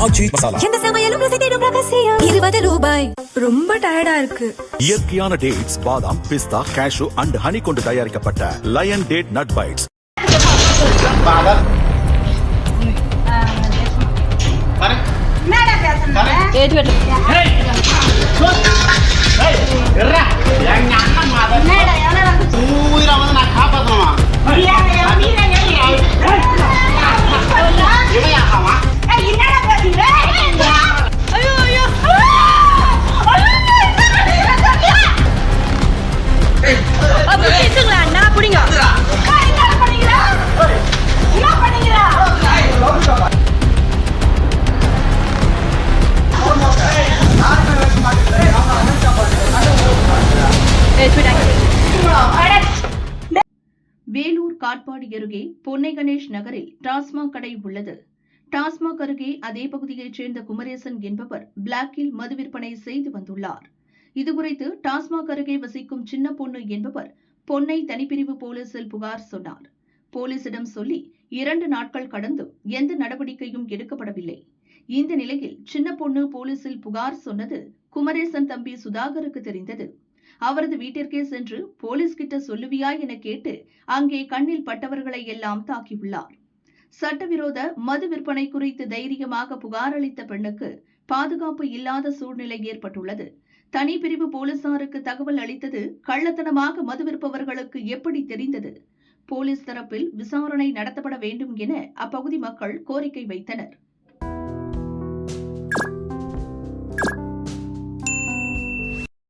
ஆச்சி மசாலா. எந்த சமையலும் ருசி தேடும் ரகசியம். 20 ரூபாய். ரொம்ப டயர்டா இருக்கு. இயற்கையான டேட்ஸ், பாதாம், பிஸ்தா, கேஷு அண்ட் ஹனி கொண்டு தயாரிக்கப்பட்ட lion date nut bites. Vellore Katpadi அருகே பொன்னை கணேஷ் நகரில் டாஸ்மாக் கடை உள்ளது. டாஸ்மாக் அருகே அதே பகுதியைச் சேர்ந்த குமரேசன் என்பவர் பிளாக்கில் மது விற்பனை செய்து வந்துள்ளார். இதுகுறித்து டாஸ்மாக் அருகே வசிக்கும் சின்ன பொண்ணு என்பவர் பொன்னை தனிப்பிரிவு போலீசில் புகார் சொன்னார். போலீசிடம் சொல்லி 2 நாட்கள் கடந்தும் எந்த நடவடிக்கையும் எடுக்கப்படவில்லை. இந்த நிலையில் சின்ன பொண்ணு போலீசில் புகார் சொன்னது குமரேசன் தம்பி சுதாகருக்கு தெரிந்தது. அவரது வீட்டிற்கே சென்று போலீஸ் கிட்ட சொல்லுவியா என கேட்டு அங்கே கண்ணில் பட்டவர்களை எல்லாம் தாக்கியுள்ளார். சட்டவிரோத மது விற்பனை குறித்து தைரியமாக புகார் அளித்த பெண்ணுக்கு பாதுகாப்பு இல்லாத சூழ்நிலை ஏற்பட்டுள்ளது. தனிப்பிரிவு போலீசாருக்கு தகவல் அளித்தது கள்ளத்தனமாக மது விற்பவர்களுக்கு எப்படி தெரிந்தது? போலீஸ் தரப்பில் விசாரணை நடத்தப்பட வேண்டும் என அப்பகுதி மக்கள் கோரிக்கை வைத்தனர்.